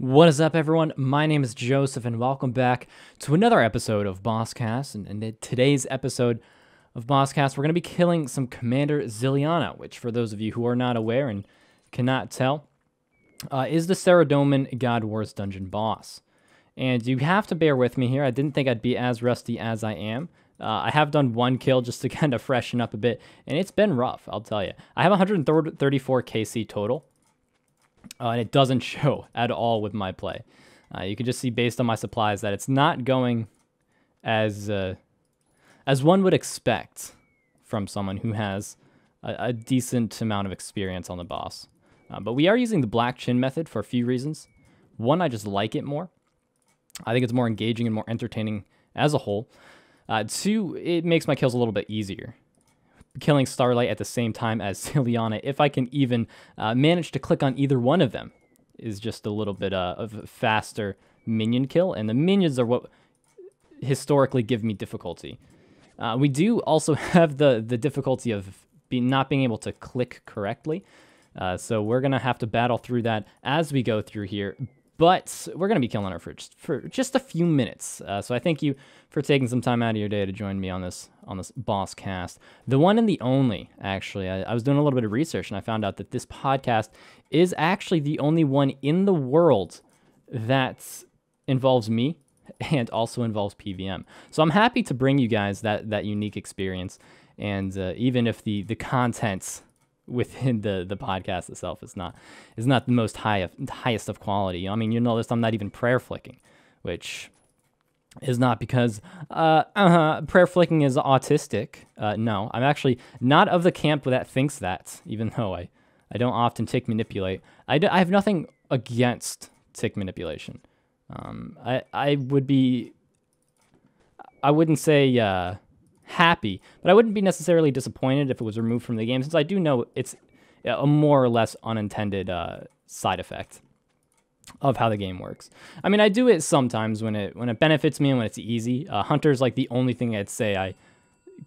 What is up, everyone? My name is Joseph, and welcome back to another episode of BossCast. And in today's episode of BossCast, we're going to be killing some Commander Zilyana, which, for those of you who are not aware and cannot tell, is the Saradomin God Wars dungeon boss. And you have to bear with me here. I didn't think I'd be as rusty as I am. I have done one kill just to kind of freshen up a bit, and it's been rough, I'll tell you. I have 134 KC total. And it doesn't show at all with my play. You can just see based on my supplies that it's not going as one would expect from someone who has a decent amount of experience on the boss. But we are using the black chin method for a few reasons. One, I just like it more. I think it's more engaging and more entertaining as a whole. Two, it makes my kills a little bit easier. Killing Starlight at the same time as Zilyana, if I can even manage to click on either one of them, is just a little bit of a faster minion kill, and the minions are what historically give me difficulty. We do also have the difficulty of not being able to click correctly, so we're going to have to battle through that as we go through here. But we're going to be killing her for just a few minutes. So I thank you for taking some time out of your day to join me on this boss cast. The one and the only, actually. I was doing a little bit of research, and I found out that this podcast is actually the only one in the world that involves me and also involves PvM. So I'm happy to bring you guys that unique experience. And even if the contents within the podcast itself is not the most highest of quality. I mean, you notice I'm not even prayer flicking, which is not because prayer flicking is autistic. No, I'm actually not of the camp that thinks that, even though I don't often tick manipulate. I have nothing against tick manipulation. I wouldn't say happy, but I wouldn't be necessarily disappointed if it was removed from the game, since I do know it's a more or less unintended side effect of how the game works. I mean, I do it sometimes when it benefits me and when it's easy. Hunter's like the only thing I'd say I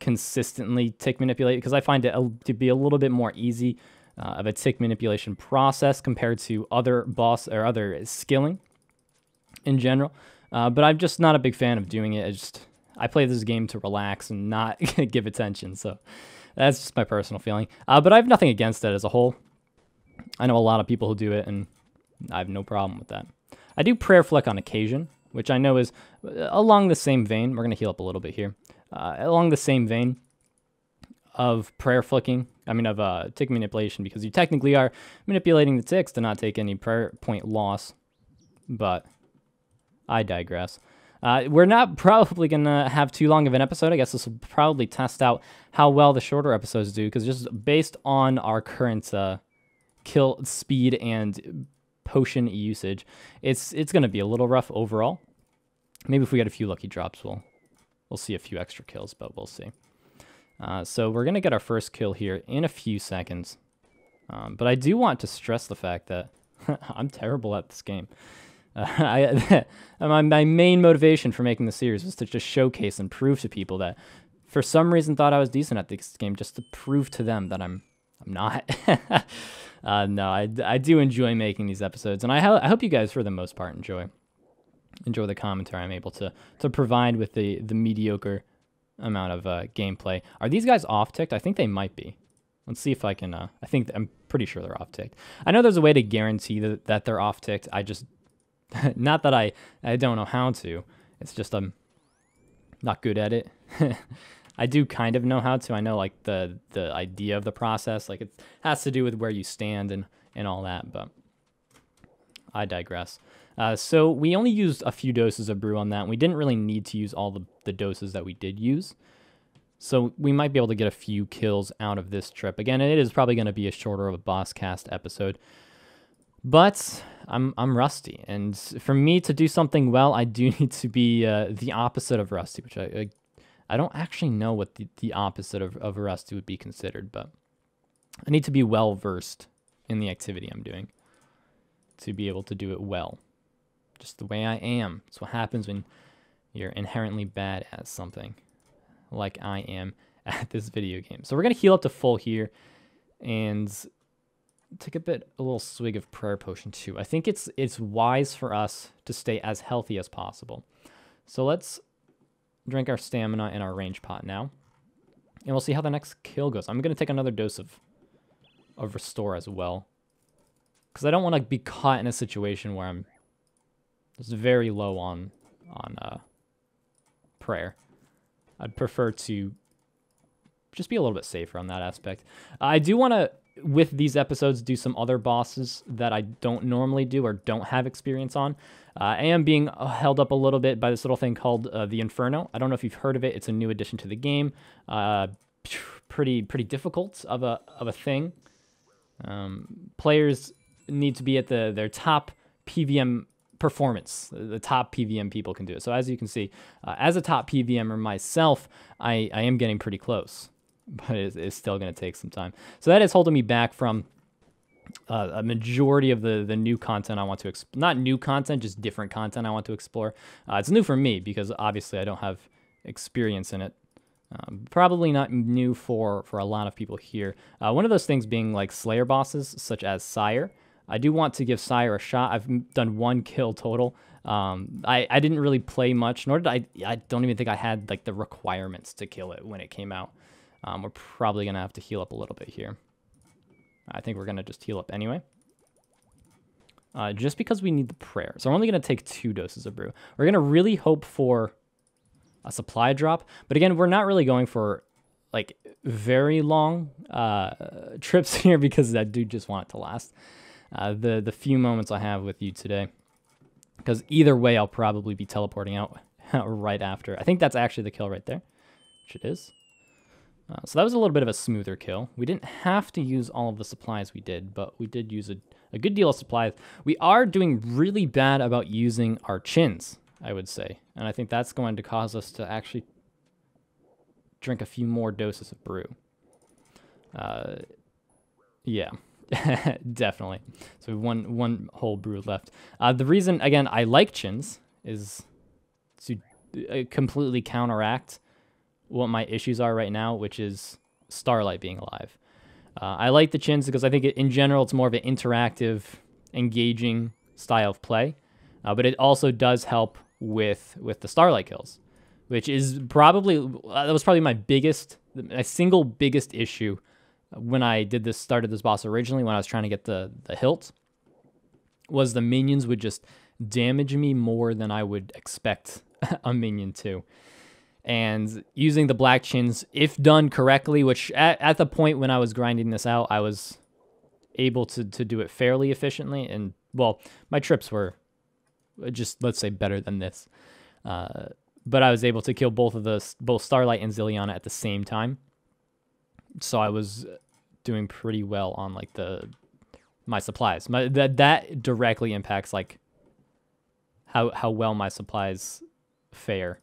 consistently tick manipulate, because I find it to be a little bit more easy of a tick manipulation process compared to other boss or other skilling in general. But I'm just not a big fan of doing it. I play this game to relax and not give attention, so that's just my personal feeling. But I have nothing against it as a whole. I know a lot of people who do it, and I have no problem with that. I do prayer flick on occasion, which I know is along the same vein. We're going to heal up a little bit here. Along the same vein of prayer flicking, of tick manipulation, because you technically are manipulating the ticks to not take any prayer point loss, but I digress. We're not probably going to have too long of an episode. I guess this will probably test out how well the shorter episodes do, because just based on our current kill speed and potion usage, it's going to be a little rough overall. Maybe if we get a few lucky drops, we'll see a few extra kills, but we'll see. So we're going to get our first kill here in a few seconds. But I do want to stress the fact that I'm terrible at this game. My main motivation for making the series was to just showcase and prove to people that for some reason thought I was decent at this game, just to prove to them that I'm not. No, I do enjoy making these episodes, and I hope you guys, for the most part, enjoy the commentary I'm able to provide with the mediocre amount of gameplay. Are these guys off-ticked? I think they might be. Let's see if I can. I'm pretty sure they're off-ticked. I know there's a way to guarantee that they're off-ticked. I just not that I don't know how to. It's just I'm not good at it. I do kind of know how to. I know like the idea of the process. Like it has to do with where you stand and all that, but I digress. So we only used a few doses of brew on that. We didn't really need to use all the doses that we did use. So we might be able to get a few kills out of this trip. Again, it is probably going to be a shorter of a boss cast episode. But I'm rusty, and for me to do something well, I do need to be the opposite of rusty, which I don't actually know what the opposite of rusty would be considered, but I need to be well versed in the activity I'm doing to be able to do it well, just the way I am. It's what happens when you're inherently bad at something, like I am at this video game. So we're gonna heal up to full here, and take a little swig of prayer potion too. I think it's wise for us to stay as healthy as possible. So let's drink our stamina in our range pot now, and we'll see how the next kill goes. I'm gonna take another dose of restore as well, because I don't want to be caught in a situation where I'm just very low on prayer. I'd prefer to just be a little bit safer on that aspect. I do want to, with these episodes, do some other bosses that I don't normally do or don't have experience on. I am being held up a little bit by this little thing called the Inferno. I don't know if you've heard of it. It's a new addition to the game. Pretty difficult of a thing. Players need to be at their top PvM performance. The top PvM people can do it. So as you can see, as a top PvMer myself, I am getting pretty close, but it's still going to take some time. So that is holding me back from a majority of the new content I want to explore. Not new content, just different content I want to explore. It's new for me because obviously I don't have experience in it. Probably not new for a lot of people here. One of those things being like Slayer bosses, such as Sire. I do want to give Sire a shot. I've done 1 kill total. I didn't really play much, nor did I don't even think I had like the requirements to kill it when it came out. We're probably going to have to heal up a little bit here. I think we're going to just heal up anyway. Just because we need the prayer. So we're only going to take 2 doses of brew. We're going to really hope for a supply drop. But again, we're not really going for like very long trips here because I do just want it to last. The few moments I have with you today. Because either way, I'll probably be teleporting out right after. I think that's actually the kill right there. Which it is. So that was a little bit of a smoother kill. We didn't have to use all of the supplies we did, but we did use a good deal of supplies. We are doing really bad about using our chins, I would say. And I think that's going to cause us to actually drink a few more doses of brew. Yeah, definitely. So we have one whole brew left. The reason, again, I like chins is to completely counteract what my issues are right now, which is Starlight being alive. I like the chins because I think in general it's more of an interactive, engaging style of play, but it also does help with the Starlight kills, which is probably that was probably my single biggest issue when I started this boss originally, when I was trying to get the hilt, was the minions would just damage me more than I would expect a minion to. And using the black chins, if done correctly, which at the point when I was grinding this out, I was able to do it fairly efficiently. And, well, my trips were just, let's say, better than this. But I was able to kill both Starlight and Zilyana at the same time. So I was doing pretty well on, like, my supplies. That directly impacts, like, how well my supplies fare.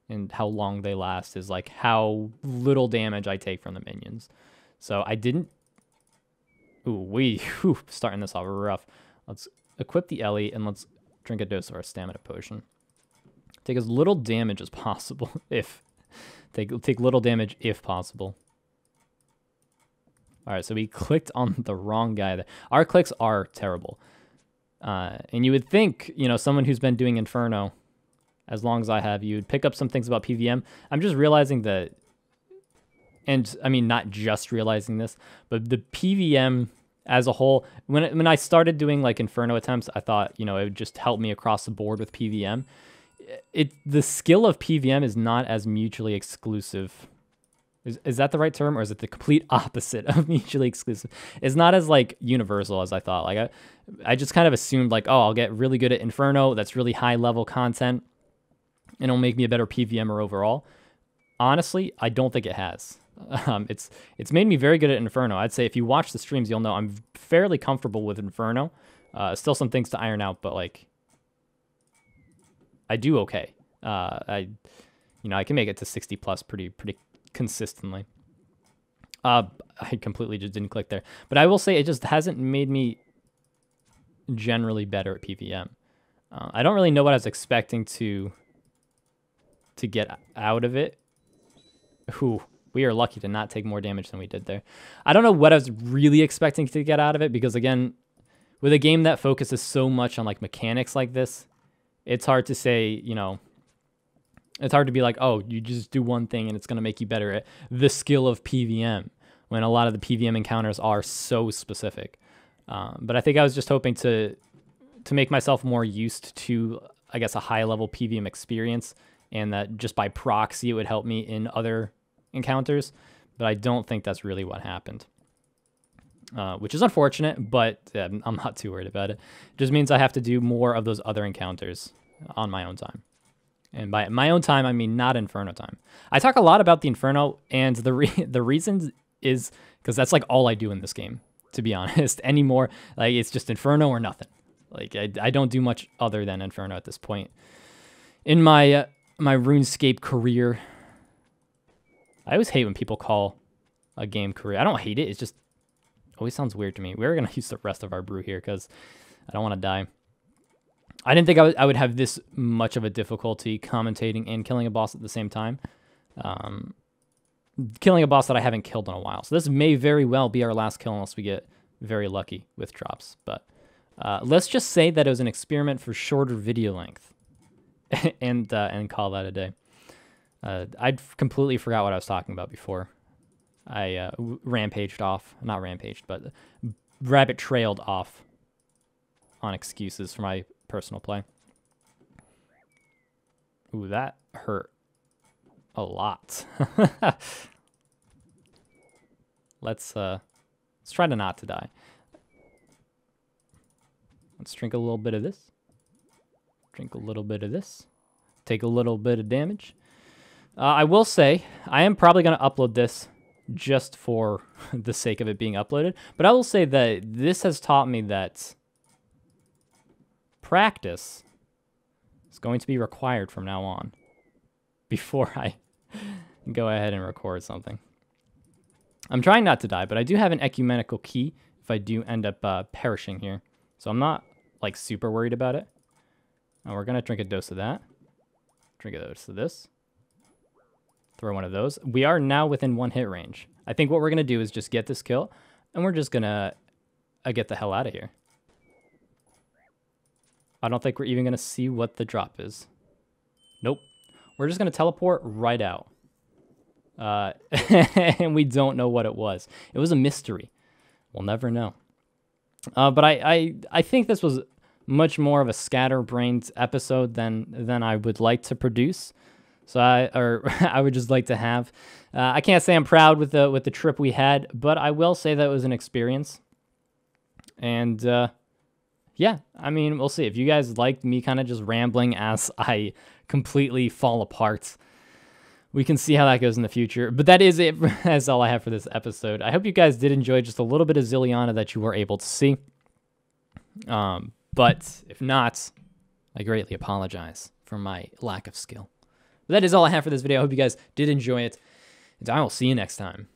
And how long they last is like how little damage I take from the minions. So I didn't... starting this off rough. Let's equip the Ellie and let's drink a dose of our stamina potion. Take as little damage as possible take little damage if possible. Alright, so we clicked on the wrong guy there. Our clicks are terrible. And you would think, someone who's been doing Inferno as long as I have, you'd pick up some things about PvM. I'm just realizing that, and I mean, not just realizing this, but the PvM as a whole, when I started doing like Inferno attempts, I thought, it would just help me across the board with PvM. The skill of PvM is not as mutually exclusive. Is that the right term, or is it the complete opposite of mutually exclusive? It's not as like universal as I thought. Like I just kind of assumed like, oh, I'll get really good at Inferno. That's really high level content. And it'll make me a better PvMer overall. Honestly, I don't think it has. It's made me very good at Inferno. I'd say if you watch the streams, you'll know I'm fairly comfortable with Inferno. Still some things to iron out, but like I do okay. I can make it to 60 plus pretty consistently. I completely just didn't click there, but I will say it just hasn't made me generally better at PvM. I don't really know what I was expecting to get out of it. we are lucky to not take more damage than we did there. I don't know what I was really expecting to get out of it, because again, with a game that focuses so much on like mechanics like this, it's hard to say, you know, it's hard to be like, oh, you just do one thing and it's going to make you better at the skill of PvM, when a lot of the PvM encounters are so specific. But I think I was just hoping to make myself more used to, I guess, a high-level PvM experience, and that just by proxy it would help me in other encounters. But I don't think that's really what happened, which is unfortunate, but I'm not too worried about it. It just means I have to do more of those other encounters on my own time. And by my own time, I mean not Inferno time. I talk a lot about the Inferno, and the reason is because that's like all I do in this game, to be honest. Anymore, like it's just Inferno or nothing. Like I don't do much other than Inferno at this point in my my RuneScape career. I always hate when people call a game career. I don't hate it. It's just always sounds weird to me. We're gonna use the rest of our brew here because I don't want to die. I didn't think I would have this much of a difficulty commentating and killing a boss at the same time. Killing a boss that I haven't killed in a while. So this may very well be our last kill unless we get very lucky with drops. But let's just say that it was an experiment for shorter video length and call that a day. I'd completely forgot what I was talking about before. I rampaged off. Not rampaged, but rabbit trailed off on excuses for my personal play. Ooh, that hurt a lot. Let's try to not to die. Let's drink a little bit of this. Drink a little bit of this. Take a little bit of damage. I will say I am probably going to upload this just for the sake of it being uploaded, but I will say that this has taught me that practice is going to be required from now on before I go ahead and record something. I'm trying not to die, but I do have an ecumenical key if I do end up perishing here. So I'm not like super worried about it. And we're going to drink a dose of that. Drink a dose of this. Throw one of those. We are now within 1 hit range. I think what we're going to do is just get this kill, and we're just going to get the hell out of here. I don't think we're even going to see what the drop is. Nope. We're just going to teleport right out. And we don't know what it was. It was a mystery. We'll never know. But I think this was much more of a scatterbrained episode than I would like to produce. So I would just like to have. I can't say I'm proud with the trip we had, but I will say that it was an experience. And yeah, I mean, we'll see. If you guys liked me kind of just rambling as I completely fall apart, we can see how that goes in the future. But that is it. That's all I have for this episode. I hope you guys did enjoy just a little bit of Zilyana that you were able to see. But if not, I greatly apologize for my lack of skill. But that is all I have for this video. I hope you guys did enjoy it, and I will see you next time.